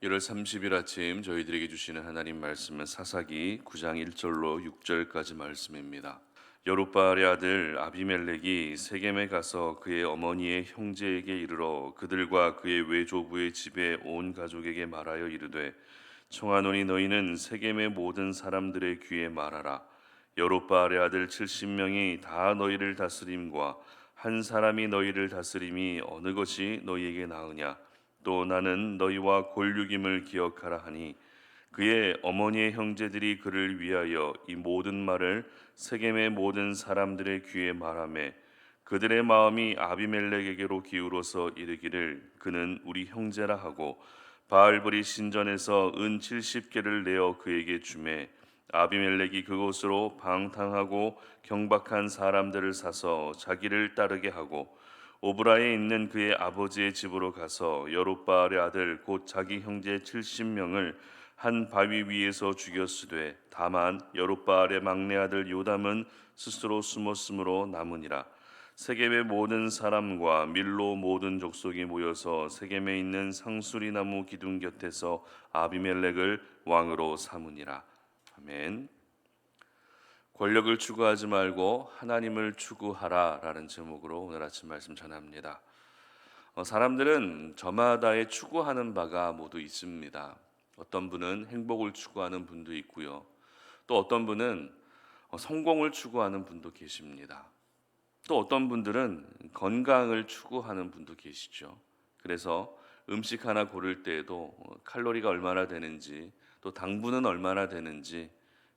1월 30일 아침 저희들에게 주시는 하나님 말씀은 사사기 9장 1절로 6절까지 말씀입니다. 여룹바알의 아들 아비멜렉이 세겜에 가서 그의 어머니의 형제에게 이르러 그들과 그의 외조부의 집에 온 가족에게 말하여 이르되 청하노니 너희는 세겜의 모든 사람들의 귀에 말하라. 여룹바알의 아들 70명이 다 너희를 다스림과 한 사람이 너희를 다스림이 어느 것이 너희에게 나으냐. 또 나는 너희와 골육임을 기억하라 하니 그의 어머니의 형제들이 그를 위하여 이 모든 말을 세겜의 모든 사람들의 귀에 말하매 그들의 마음이 아비멜렉에게로 기울어서 이르기를 그는 우리 형제라 하고 바알브리 신전에서 은 70개를 내어 그에게 주매 아비멜렉이 그곳으로 방탕하고 경박한 사람들을 사서 자기를 따르게 하고 오브라에 있는 그의 아버지의 집으로 가서 여룹바알의 아들 곧 자기 형제 70명을 한 바위 위에서 죽였으되 다만 여룹바알의 막내 아들 요담은 스스로 숨었으므로 남으니라. 세겜의 모든 사람과 밀로 모든 족속이 모여서 세겜에 있는 상수리 나무 기둥 곁에서 아비멜렉을 왕으로 삼으니라. 아멘. 권력을 추구하지 말고 하나님을 추구하라라는 제목으로 오늘 아침 말씀 전합니다. 사람들은 저마다의 추구하는 바가 모두 있습니다. 어떤 분은 행복을 추구하는 분도 있고요. 또 어떤 분은 성공을 추구하는 분도 계십니다. 또 어떤 분들은 건강을 추구하는 분도 계시죠. 그래서 음식 하나 고를 때에도 칼로리가 얼마나 되는지, 또 당분은 얼마나 되는지,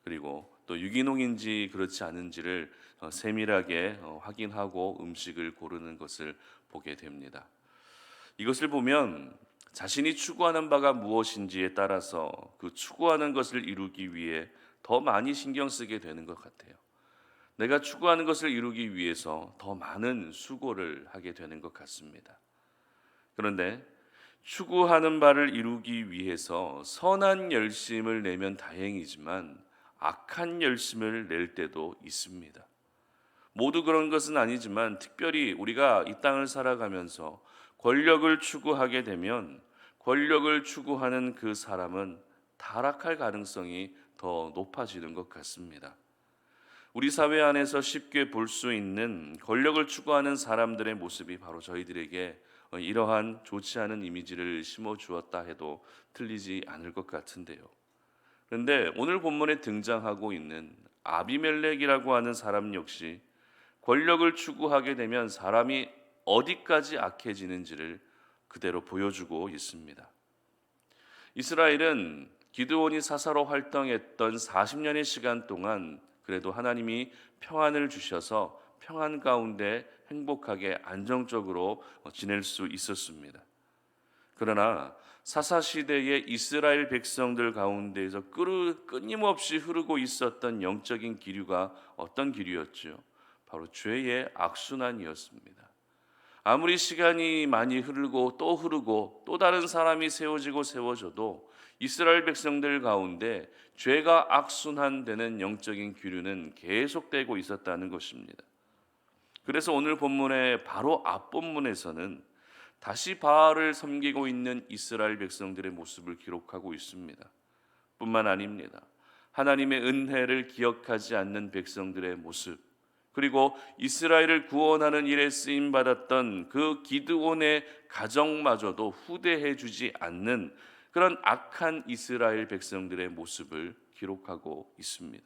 그리고 또 유기농인지 그렇지 않은지를 세밀하게 확인하고 음식을 고르는 것을 보게 됩니다. 이것을 보면 자신이 추구하는 바가 무엇인지에 따라서 그 추구하는 것을 이루기 위해 더 많이 신경 쓰게 되는 것 같아요. 내가 추구하는 것을 이루기 위해서 더 많은 수고를 하게 되는 것 같습니다. 그런데 추구하는 바를 이루기 위해서 선한 열심을 내면 다행이지만 악한 열심을 낼 때도 있습니다. 모두 그런 것은 아니지만 특별히 우리가 이 땅을 살아가면서 권력을 추구하게 되면 권력을 추구하는 그 사람은 타락할 가능성이 더 높아지는 것 같습니다. 우리 사회 안에서 쉽게 볼 수 있는 권력을 추구하는 사람들의 모습이 바로 저희들에게 이러한 좋지 않은 이미지를 심어 주었다 해도 틀리지 않을 것 같은데요. 그런데 오늘 본문에 등장하고 있는 아비멜렉이라고 하는 사람 역시 권력을 추구하게 되면 사람이 어디까지 악해지는지를 그대로 보여주고 있습니다. 이스라엘은 기드온이 사사로 활동했던 40년의 시간 동안 그래도 하나님이 평안을 주셔서 평안 가운데 행복하게 안정적으로 지낼 수 있었습니다. 그러나 사사 시대의 이스라엘 백성들 가운데에서 끊임없이 흐르고 있었던 영적인 기류가 어떤 기류였죠? 바로 죄의 악순환이었습니다. 아무리 시간이 많이 흐르고 또 다른 사람이 세워져도 이스라엘 백성들 가운데 죄가 악순환되는 영적인 기류는 계속되고 있었다는 것입니다. 그래서 오늘 본문의 바로 앞본문에서는 다시 바알을 섬기고 있는 이스라엘 백성들의 모습을 기록하고 있습니다. 뿐만 아닙니다. 하나님의 은혜를 기억하지 않는 백성들의 모습, 그리고 이스라엘을 구원하는 일에 쓰임 받았던 그 기드온의 가정마저도 후대해 주지 않는 그런 악한 이스라엘 백성들의 모습을 기록하고 있습니다.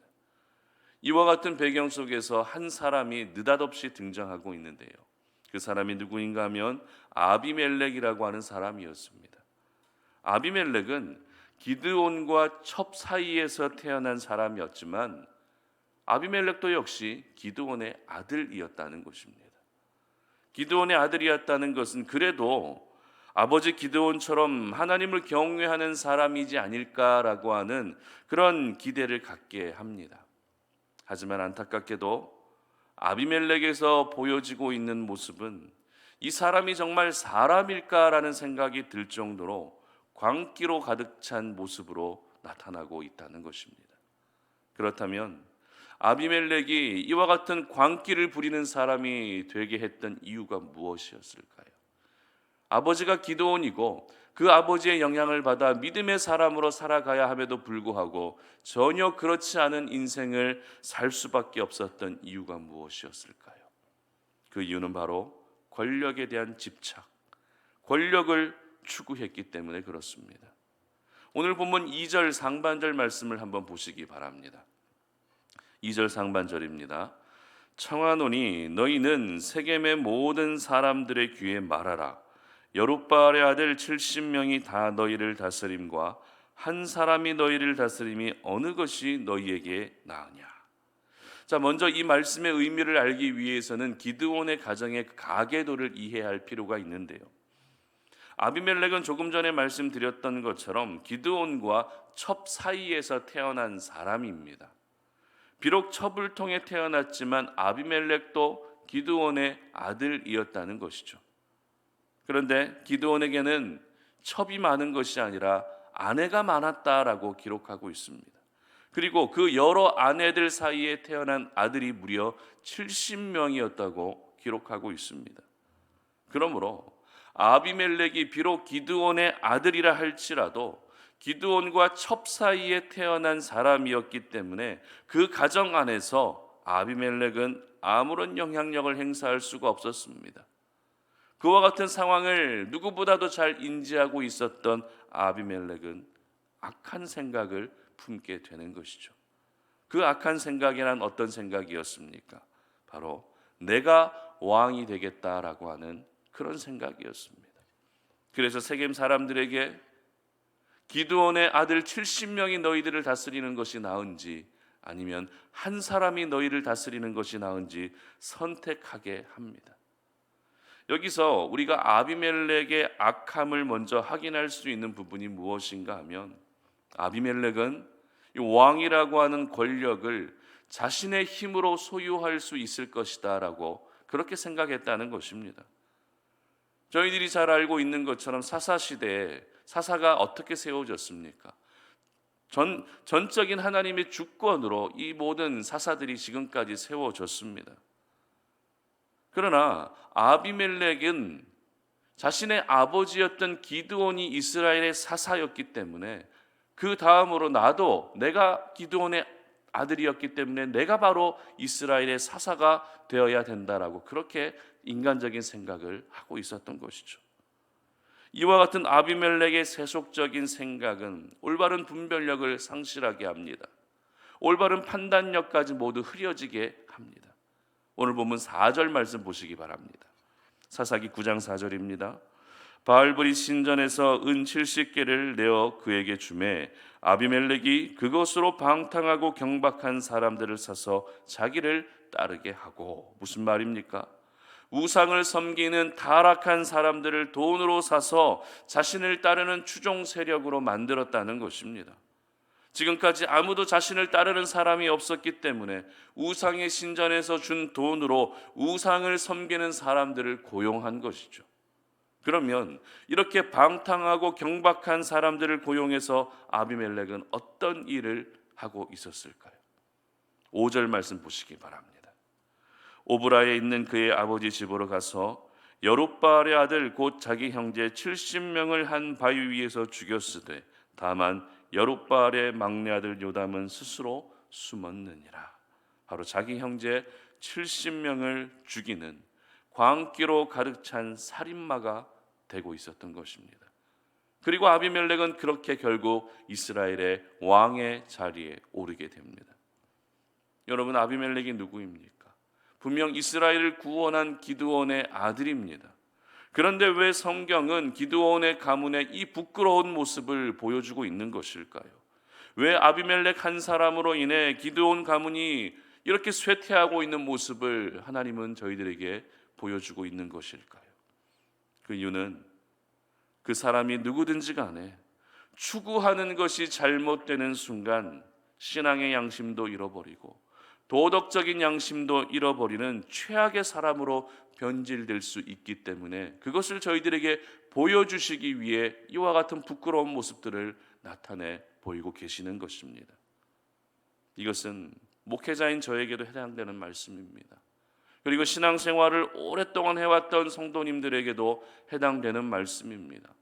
이와 같은 배경 속에서 한 사람이 느닷없이 등장하고 있는데요. 그 사람이 누구인가 하면 아비멜렉이라고 하는 사람이었습니다. 아비멜렉은 기드온과 첩 사이에서 태어난 사람이었지만 아비멜렉도 역시 기드온의 아들이었다는 것입니다. 기드온의 아들이었다는 것은 그래도 아버지 기드온처럼 하나님을 경외하는 사람이지 아닐까라고 하는 그런 기대를 갖게 합니다. 하지만 안타깝게도 아비멜렉에서 보여지고 있는 모습은 이 사람이 정말 사람일까라는 생각이 들 정도로 광기로 가득 찬 모습으로 나타나고 있다는 것입니다. 그렇다면 아비멜렉이 이와 같은 광기를 부리는 사람이 되게 했던 이유가 무엇이었을까요? 아버지가 기드온이고 그 아버지의 영향을 받아 믿음의 사람으로 살아가야 함에도 불구하고 전혀 그렇지 않은 인생을 살 수밖에 없었던 이유가 무엇이었을까요? 그 이유는 바로 권력에 대한 집착, 권력을 추구했기 때문에 그렇습니다. 오늘 본문 2절 상반절 말씀을 한번 보시기 바랍니다. 2절 상반절입니다. 청하노니 너희는 세겜의 모든 사람들의 귀에 말하라. 여룹바알의 아들 70명이 다 너희를 다스림과 한 사람이 너희를 다스림이 어느 것이 너희에게 나으냐. 자, 먼저 이 말씀의 의미를 알기 위해서는 기드온의 가정의 가계도를 이해할 필요가 있는데요. 아비멜렉은 조금 전에 말씀드렸던 것처럼 기드온과 첩 사이에서 태어난 사람입니다. 비록 첩을 통해 태어났지만 아비멜렉도 기드온의 아들이었다는 것이죠. 그런데 기드온에게는 첩이 많은 것이 아니라 아내가 많았다라고 기록하고 있습니다. 그리고 그 여러 아내들 사이에 태어난 아들이 무려 70명이었다고 기록하고 있습니다. 그러므로 아비멜렉이 비록 기드온의 아들이라 할지라도 기드온과 첩 사이에 태어난 사람이었기 때문에 그 가정 안에서 아비멜렉은 아무런 영향력을 행사할 수가 없었습니다. 그와 같은 상황을 누구보다도 잘 인지하고 있었던 아비멜렉은 악한 생각을 품게 되는 것이죠. 그 악한 생각이란 어떤 생각이었습니까? 바로 내가 왕이 되겠다라고 하는 그런 생각이었습니다. 그래서 세겜 사람들에게 기드온의 아들 70명이 너희들을 다스리는 것이 나은지 아니면 한 사람이 너희를 다스리는 것이 나은지 선택하게 합니다. 여기서 우리가 아비멜렉의 악함을 먼저 확인할 수 있는 부분이 무엇인가 하면 아비멜렉은 이 왕이라고 하는 권력을 자신의 힘으로 소유할 수 있을 것이다라고 그렇게 생각했다는 것입니다. 저희들이 잘 알고 있는 것처럼 사사시대에 사사가 어떻게 세워졌습니까? 전적인 하나님의 주권으로 이 모든 사사들이 지금까지 세워졌습니다. 그러나 아비멜렉은 자신의 아버지였던 기드온이 이스라엘의 사사였기 때문에 그 다음으로 나도 내가 기드온의 아들이었기 때문에 내가 바로 이스라엘의 사사가 되어야 된다라고 그렇게 인간적인 생각을 하고 있었던 것이죠. 이와 같은 아비멜렉의 세속적인 생각은 올바른 분별력을 상실하게 합니다. 올바른 판단력까지 모두 흐려지게 합니다. 오늘 본문 4절 말씀 보시기 바랍니다. 사사기 9장 4절입니다. 바알브리 신전에서 은 70개를 내어 그에게 주매 아비멜렉이 그것으로 방탕하고 경박한 사람들을 사서 자기를 따르게 하고. 무슨 말입니까? 우상을 섬기는 타락한 사람들을 돈으로 사서 자신을 따르는 추종 세력으로 만들었다는 것입니다. 지금까지 아무도 자신을 따르는 사람이 없었기 때문에 우상의 신전에서 준 돈으로 우상을 섬기는 사람들을 고용한 것이죠. 그러면 이렇게 방탕하고 경박한 사람들을 고용해서 아비멜렉은 어떤 일을 하고 있었을까요? 5절 말씀 보시기 바랍니다. 오브라에 있는 그의 아버지 집으로 가서 여룹바알의 아들 곧 자기 형제 70명을 한 바위 위에서 죽였으되 다만 여룹바알의 막내 아들 요담은 스스로 숨었느니라. 바로 자기 형제 70명을 죽이는 광기로 가득 찬 살인마가 되고 있었던 것입니다. 그리고 아비멜렉은 그렇게 결국 이스라엘의 왕의 자리에 오르게 됩니다. 여러분, 아비멜렉이 누구입니까? 분명 이스라엘을 구원한 기드온의 아들입니다. 그런데 왜 성경은 기드온의 가문의 이 부끄러운 모습을 보여주고 있는 것일까요? 왜 아비멜렉 한 사람으로 인해 기드온 가문이 이렇게 쇠퇴하고 있는 모습을 하나님은 저희들에게 보여주고 있는 것일까요? 그 이유는 그 사람이 누구든지 간에 추구하는 것이 잘못되는 순간 신앙의 양심도 잃어버리고 도덕적인 양심도 잃어버리는 최악의 사람으로 변질될 수 있기 때문에 그것을 저희들에게 보여주시기 위해 이와 같은 부끄러운 모습들을 나타내 보이고 계시는 것입니다. 이것은 목회자인 저에게도 해당되는 말씀입니다. 그리고 신앙생활을 오랫동안 해왔던 성도님들에게도 해당되는 말씀입니다.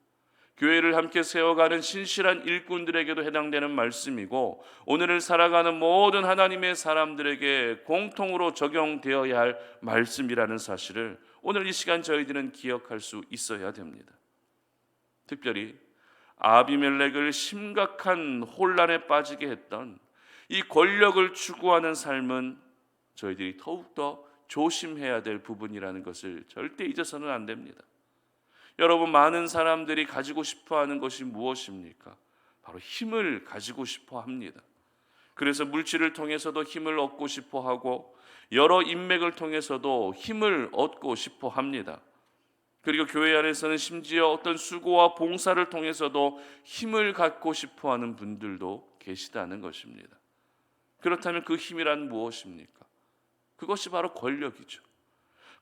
교회를 함께 세워가는 신실한 일꾼들에게도 해당되는 말씀이고, 오늘을 살아가는 모든 하나님의 사람들에게 공통으로 적용되어야 할 말씀이라는 사실을 오늘 이 시간 저희들은 기억할 수 있어야 됩니다. 특별히 아비멜렉을 심각한 혼란에 빠지게 했던 이 권력을 추구하는 삶은 저희들이 더욱더 조심해야 될 부분이라는 것을 절대 잊어서는 안 됩니다. 여러분, 많은 사람들이 가지고 싶어하는 것이 무엇입니까? 바로 힘을 가지고 싶어 합니다. 그래서 물질을 통해서도 힘을 얻고 싶어 하고, 여러 인맥을 통해서도 힘을 얻고 싶어 합니다. 그리고 교회 안에서는 심지어 어떤 수고와 봉사를 통해서도 힘을 갖고 싶어 하는 분들도 계시다는 것입니다. 그렇다면 그 힘이란 무엇입니까? 그것이 바로 권력이죠.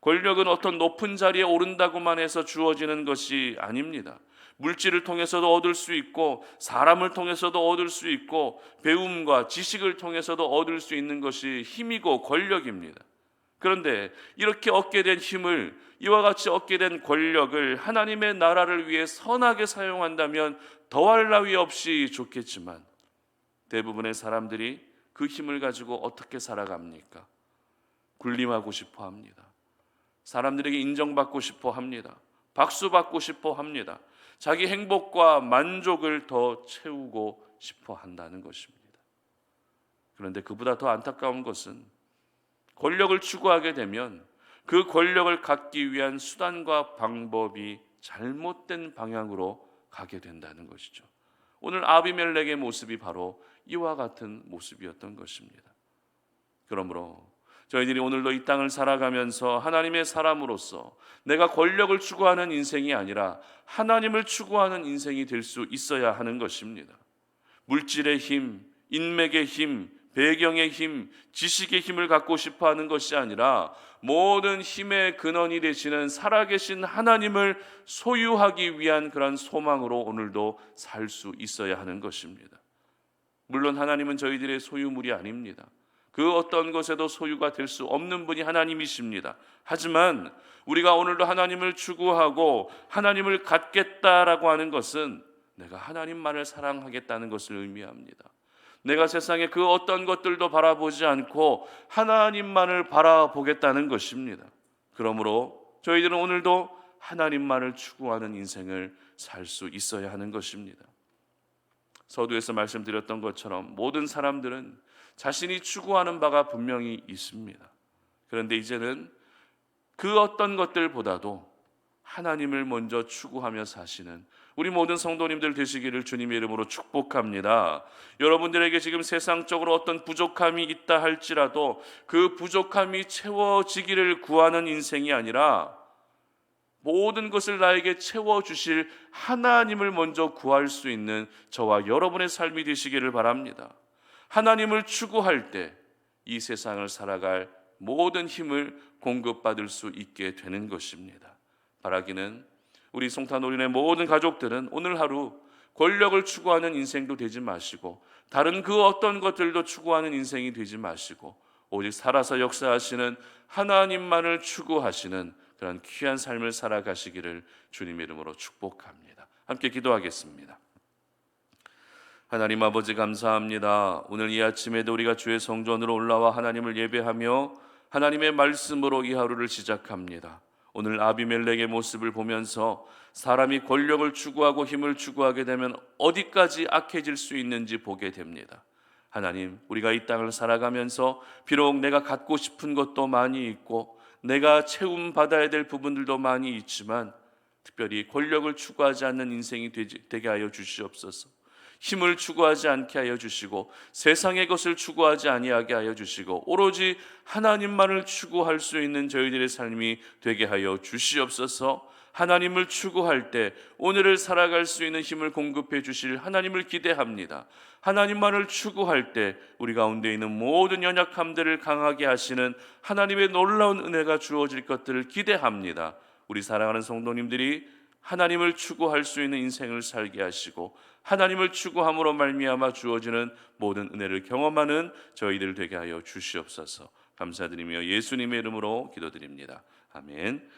권력은 어떤 높은 자리에 오른다고만 해서 주어지는 것이 아닙니다. 물질을 통해서도 얻을 수 있고, 사람을 통해서도 얻을 수 있고, 배움과 지식을 통해서도 얻을 수 있는 것이 힘이고 권력입니다. 그런데 이렇게 얻게 된 힘을, 이와 같이 얻게 된 권력을 하나님의 나라를 위해 선하게 사용한다면 더할 나위 없이 좋겠지만, 대부분의 사람들이 그 힘을 가지고 어떻게 살아갑니까? 군림하고 싶어 합니다. 사람들에게 인정받고 싶어 합니다. 박수받고 싶어 합니다. 자기 행복과 만족을 더 채우고 싶어 한다는 것입니다. 그런데 그보다 더 안타까운 것은, 권력을 추구하게 되면 그 권력을 갖기 위한 수단과 방법이 잘못된 방향으로 가게 된다는 것이죠. 오늘 아비멜렉의 모습이 바로 이와 같은 모습이었던 것입니다. 그러므로 저희들이 오늘도 이 땅을 살아가면서 하나님의 사람으로서 내가 권력을 추구하는 인생이 아니라 하나님을 추구하는 인생이 될 수 있어야 하는 것입니다. 물질의 힘, 인맥의 힘, 배경의 힘, 지식의 힘을 갖고 싶어 하는 것이 아니라 모든 힘의 근원이 되시는 살아계신 하나님을 소유하기 위한 그런 소망으로 오늘도 살 수 있어야 하는 것입니다. 물론 하나님은 저희들의 소유물이 아닙니다. 그 어떤 것에도 소유가 될 수 없는 분이 하나님이십니다. 하지만 우리가 오늘도 하나님을 추구하고 하나님을 갖겠다라고 하는 것은 내가 하나님만을 사랑하겠다는 것을 의미합니다. 내가 세상의 그 어떤 것들도 바라보지 않고 하나님만을 바라보겠다는 것입니다. 그러므로 저희들은 오늘도 하나님만을 추구하는 인생을 살 수 있어야 하는 것입니다. 서두에서 말씀드렸던 것처럼 모든 사람들은 자신이 추구하는 바가 분명히 있습니다. 그런데 이제는 그 어떤 것들보다도 하나님을 먼저 추구하며 사시는 우리 모든 성도님들 되시기를 주님의 이름으로 축복합니다. 여러분들에게 지금 세상적으로 어떤 부족함이 있다 할지라도 그 부족함이 채워지기를 구하는 인생이 아니라 모든 것을 나에게 채워주실 하나님을 먼저 구할 수 있는 저와 여러분의 삶이 되시기를 바랍니다. 하나님을 추구할 때 이 세상을 살아갈 모든 힘을 공급받을 수 있게 되는 것입니다. 바라기는 우리 송탄오륜의 모든 가족들은 오늘 하루 권력을 추구하는 인생도 되지 마시고 다른 그 어떤 것들도 추구하는 인생이 되지 마시고 오직 살아서 역사하시는 하나님만을 추구하시는 그런 귀한 삶을 살아가시기를 주님의 이름으로 축복합니다. 함께 기도하겠습니다. 하나님 아버지, 감사합니다. 오늘 이 아침에도 우리가 주의 성전으로 올라와 하나님을 예배하며 하나님의 말씀으로 이 하루를 시작합니다. 오늘 아비멜렉의 모습을 보면서 사람이 권력을 추구하고 힘을 추구하게 되면 어디까지 악해질 수 있는지 보게 됩니다. 하나님, 우리가 이 땅을 살아가면서 비록 내가 갖고 싶은 것도 많이 있고 내가 채움받아야 될 부분들도 많이 있지만 특별히 권력을 추구하지 않는 인생이 되게 하여 주시옵소서. 힘을 추구하지 않게 하여 주시고 세상의 것을 추구하지 아니하게 하여 주시고 오로지 하나님만을 추구할 수 있는 저희들의 삶이 되게 하여 주시옵소서. 하나님을 추구할 때 오늘을 살아갈 수 있는 힘을 공급해 주실 하나님을 기대합니다. 하나님만을 추구할 때 우리 가운데 있는 모든 연약함들을 강하게 하시는 하나님의 놀라운 은혜가 주어질 것들을 기대합니다. 우리 사랑하는 성도님들이 하나님을 추구할 수 있는 인생을 살게 하시고 하나님을 추구함으로 말미암아 주어지는 모든 은혜를 경험하는 저희들 되게 하여 주시옵소서. 감사드리며 예수님의 이름으로 기도드립니다. 아멘.